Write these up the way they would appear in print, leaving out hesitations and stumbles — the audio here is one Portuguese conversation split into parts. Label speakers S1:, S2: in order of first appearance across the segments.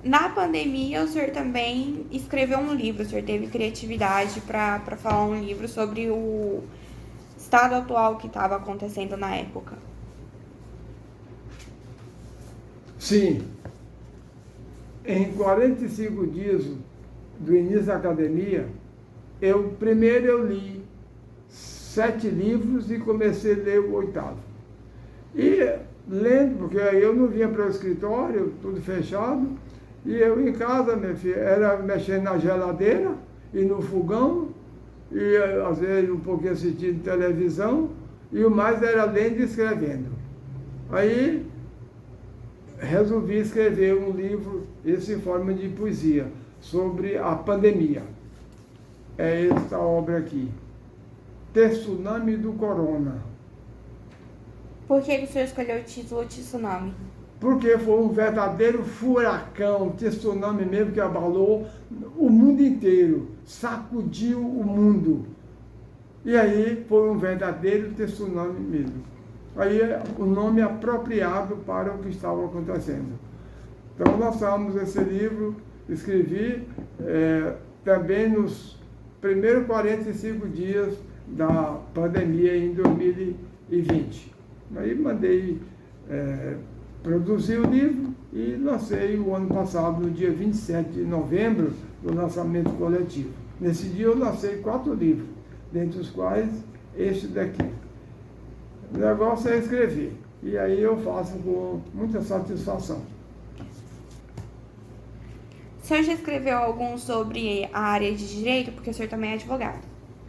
S1: Na pandemia, o senhor também escreveu um livro, o senhor teve criatividade para falar um livro sobre o estado atual que estava acontecendo na época.
S2: Sim, em 45 dias do início da academia, primeiro eu li 7 livros e comecei a ler o 8º. E lendo, porque aí eu não vinha para o escritório, tudo fechado, e eu em casa, minha filha, era mexendo na geladeira e no fogão, e às vezes um pouquinho assistindo televisão, e o mais era lendo e escrevendo. Aí resolvi escrever um livro, esse em forma de poesia, sobre a pandemia. É esta obra aqui, Tsunami do Corona.
S1: Por que o senhor escolheu o título Tsunami?
S2: Porque foi um verdadeiro furacão, tsunami mesmo, que abalou o mundo inteiro, sacudiu o mundo. E aí foi um verdadeiro tsunami mesmo. Aí é o nome apropriado para o que estava acontecendo. Então lançamos esse livro, escrevi também nos primeiros 45 dias da pandemia em 2020. Aí mandei produzir o livro e lancei o ano passado, no dia 27 de novembro, do lançamento coletivo. Nesse dia eu lancei 4 livros, dentre os quais este daqui. O negócio é escrever, e aí eu faço com muita satisfação.
S1: O senhor já escreveu algum sobre a área de direito? Porque o senhor também é advogado.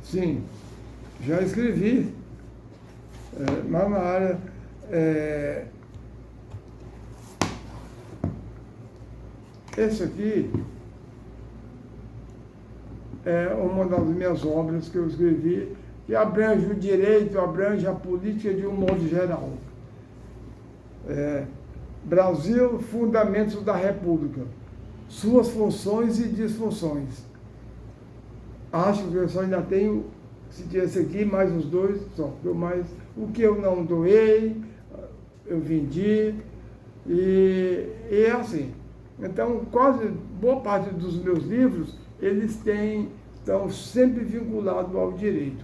S2: Sim, já escrevi, mas na área... Esse aqui é uma das minhas obras que eu escrevi, que abrange o direito, abrange a política de um modo geral. Brasil, Fundamentos da República, suas funções e disfunções. Acho que eu só ainda tenho, se tinha esse aqui, mais os 2, só. O que eu não doei, eu vendi, e é assim. Então, quase boa parte dos meus livros, eles estão sempre vinculados ao direito.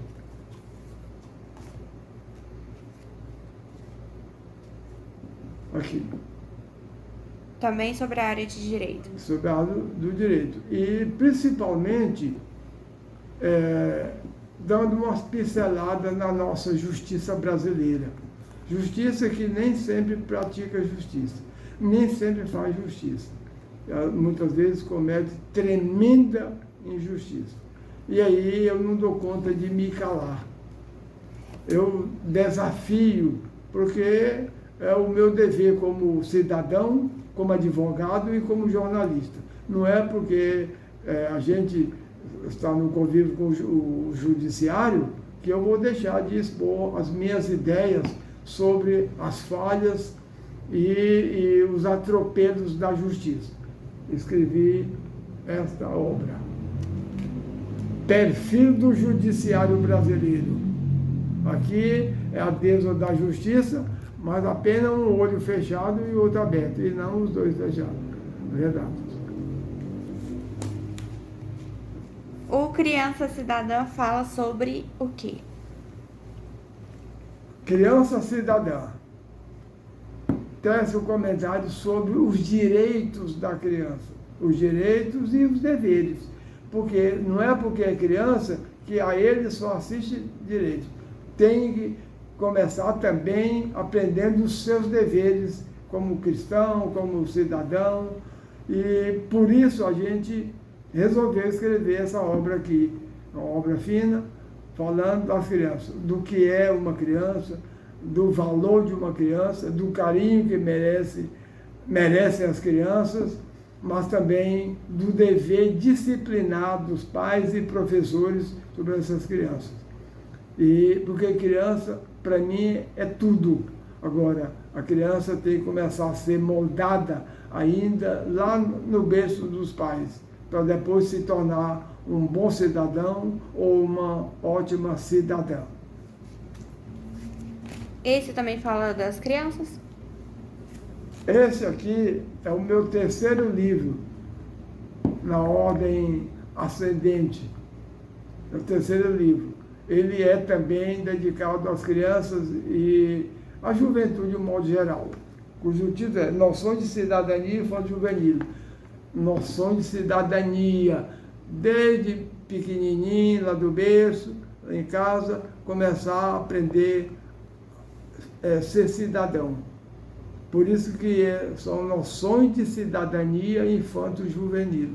S2: Aqui.
S1: Também sobre a área de direito.
S2: Sobre a área do direito. E, principalmente, dando umas pinceladas na nossa justiça brasileira. Justiça que nem sempre pratica justiça, nem sempre faz justiça. Muitas vezes comete tremenda injustiça. E aí eu não dou conta de me calar. Eu desafio, porque é o meu dever como cidadão, como advogado e como jornalista. Não é porque a gente está no convívio com o judiciário que eu vou deixar de expor as minhas ideias sobre as falhas e os atropelos da justiça. Escrevi esta obra. Perfil do judiciário brasileiro. Aqui é a deusa da justiça, mas apenas um olho fechado e o outro aberto, e não os 2 fechados. Verdade.
S1: O Criança Cidadã fala sobre o quê?
S2: Criança Cidadã traz um comentário sobre os direitos da criança, os direitos e os deveres, porque não é porque é criança que a ele só assiste direitos. Tem que começar também aprendendo os seus deveres como cristão, como cidadão, e por isso a gente resolveu escrever essa obra aqui, uma obra fina, falando das crianças, do que é uma criança, do valor de uma criança, do carinho que merecem as crianças, mas também do dever disciplinar dos pais e professores sobre essas crianças. E porque criança, para mim, é tudo. Agora, a criança tem que começar a ser moldada ainda lá no berço dos pais, para depois se tornar um bom cidadão ou uma ótima cidadã.
S1: Esse também fala das crianças?
S2: Esse aqui é o meu terceiro livro, na ordem ascendente. É o terceiro livro. Ele é também dedicado às crianças e à juventude de um modo geral, cujo título é Noções de Cidadania Infanto-Juvenil. Noções de cidadania, desde pequenininho, lá do berço, em casa, começar a aprender a ser cidadão. Por isso que são noções de cidadania infanto-juvenil.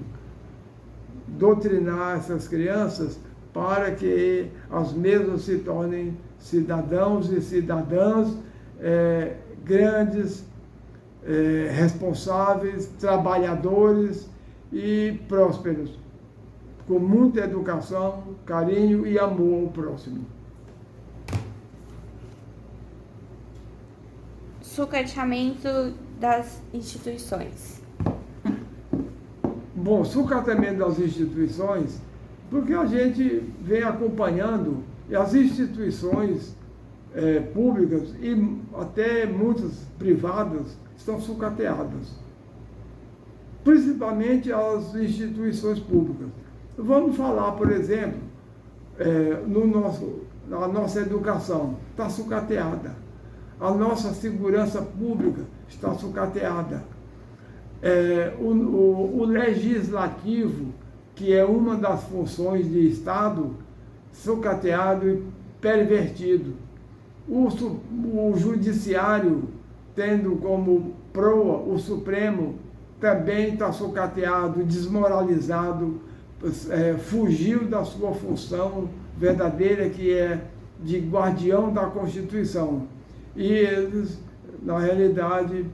S2: Doutrinar essas crianças para que as mesmas se tornem cidadãos e cidadãs grandes, responsáveis, trabalhadores e prósperos, com muita educação, carinho e amor ao próximo.
S1: Sucateamento das instituições.
S2: Bom, sucateamento das instituições, porque a gente vem acompanhando e as instituições públicas e até muitas privadas estão sucateadas, principalmente as instituições públicas. Vamos falar, por exemplo, na nossa educação está sucateada, a nossa segurança pública está sucateada, o legislativo, que é uma das funções de Estado, sucateado e pervertido. O judiciário, tendo como proa o Supremo, também está sucateado, desmoralizado, fugiu da sua função verdadeira, que é de guardião da Constituição. E eles, na realidade,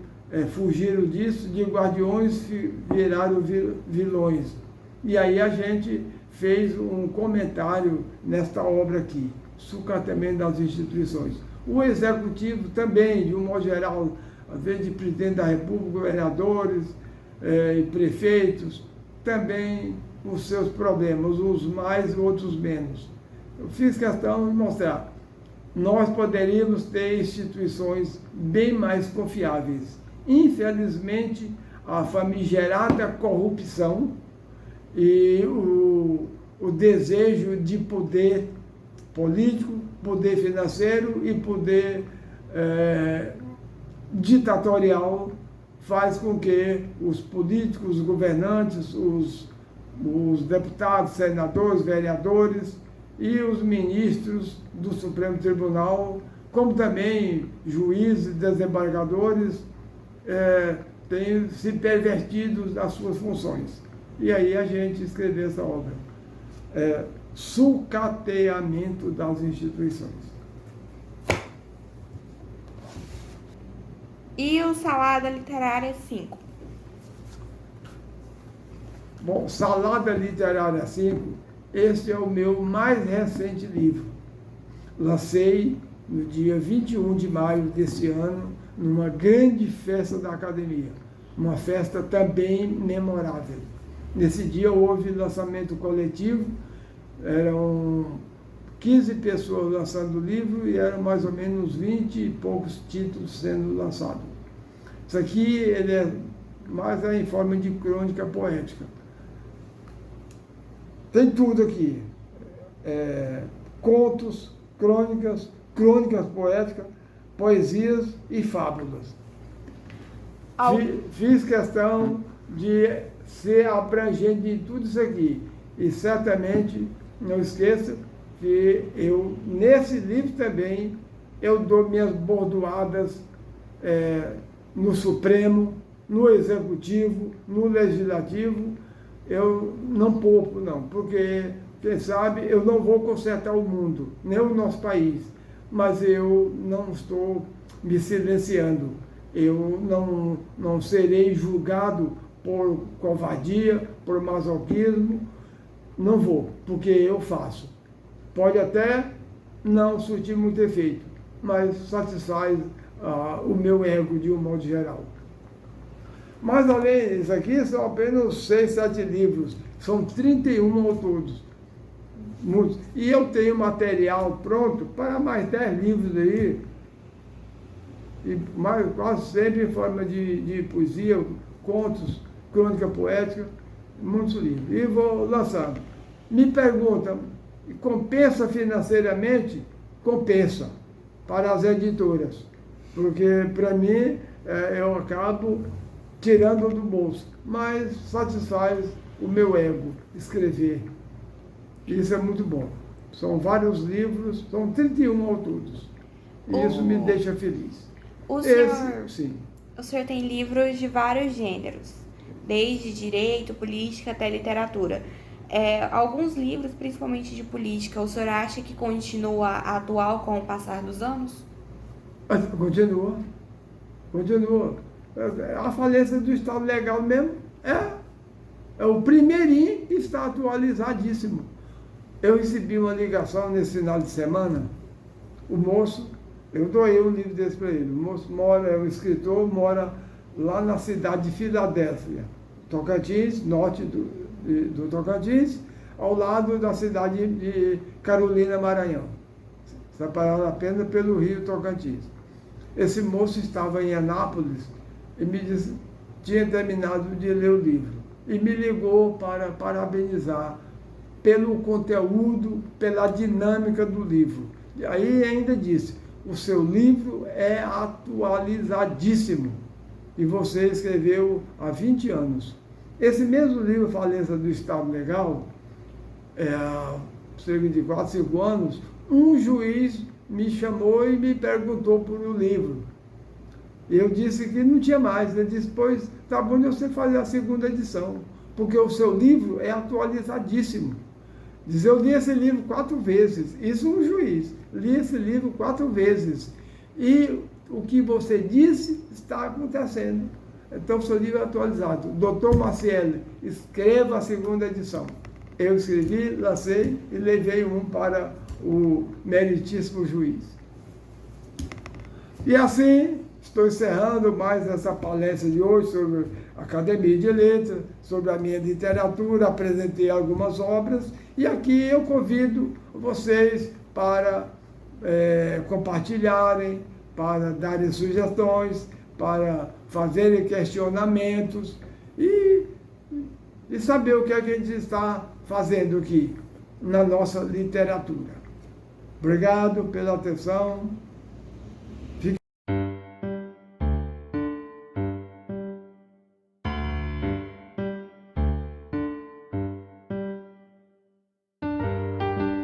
S2: fugiram disso, de guardiões viraram vilões. E aí a gente fez um comentário nesta obra aqui, Sucateamento das Instituições. O Executivo também, de um modo geral, às vezes de presidente da República, governadores e prefeitos, também os seus problemas, uns mais, outros menos. Eu fiz questão de mostrar, nós poderíamos ter instituições bem mais confiáveis. Infelizmente, a famigerada corrupção e o desejo de poder político, poder financeiro e poder ditatorial faz com que os políticos, os governantes, os deputados, senadores, vereadores e os ministros do Supremo Tribunal, como também juízes, desembargadores, tenham se pervertido das suas funções. E aí a gente escreveu essa obra. Sucateamento das instituições.
S1: E o Salada Literária 5?
S2: Bom, Salada Literária 5, esse é o meu mais recente livro. Lancei no dia 21 de maio desse ano, numa grande festa da academia. Uma festa também memorável. Nesse dia houve lançamento coletivo, eram 15 pessoas lançando o livro e eram mais ou menos 20 e poucos títulos sendo lançados. Isso aqui ele é mais em forma de crônica poética. Tem tudo aqui. Contos, crônicas poéticas, poesias e fábulas. Fiz questão de ser abrangente em tudo isso aqui. E certamente, não esqueça que nesse livro também, eu dou minhas bordoadas no Supremo, no Executivo, no Legislativo. Eu não poupo, não, porque, quem sabe, eu não vou consertar o mundo, nem o nosso país, mas eu não estou me silenciando. Eu não serei julgado por covardia, por masoquismo, não vou, porque eu faço. Pode até não surtir muito efeito, mas satisfaz o meu ego de um modo geral. Mas além disso aqui, são apenas 6, 7 livros, são 31 ao todo. Muitos. E eu tenho material pronto para mais 10 livros aí. quase sempre em forma de poesia, contos, crônica poética, muitos livros. E vou lançando. Me perguntam, compensa financeiramente? Compensa para as editoras, porque para mim eu acabo tirando do bolso, mas satisfaz o meu ego escrever. Isso é muito bom. São vários livros, são 31 autores. E isso me deixa feliz.
S1: O senhor tem livros de vários gêneros, desde direito, política até literatura. Alguns livros, principalmente de política, o senhor acha que continua atual com o passar dos anos?
S2: Continua. A falência do Estado legal mesmo é o primeirinho que está atualizadíssimo. Eu recebi uma ligação nesse final de semana, o moço, eu doei um livro desse para ele. O moço é um escritor, mora lá na cidade de Filadélfia, Tocantins, norte do Tocantins, ao lado da cidade de Carolina, Maranhão, separado apenas pelo rio Tocantins. Esse moço estava em Anápolis e me disse, tinha terminado de ler o livro e me ligou para parabenizar pelo conteúdo, pela dinâmica do livro. E aí ainda disse, o seu livro é atualizadíssimo e você escreveu há 20 anos. Esse mesmo livro, Falência do Estado Legal, cerca de 4, 5 anos, um juiz me chamou e me perguntou por o livro. Eu disse que não tinha mais. Ele disse, pois, tá bom você fazer a segunda edição, porque o seu livro é atualizadíssimo. Diz, eu li esse livro 4 vezes, isso um juiz, li esse livro 4 vezes, e o que você disse está acontecendo. Então, o seu livro é atualizado. Dr. Maciel, escreva a segunda edição. Eu escrevi, lancei e levei um para o meritíssimo juiz. E assim, estou encerrando mais essa palestra de hoje sobre a Academia de Letras, sobre a minha literatura, apresentei algumas obras, e aqui eu convido vocês para compartilharem, para darem sugestões, para fazerem questionamentos e saber o que a gente está fazendo aqui na nossa literatura. Obrigado pela atenção.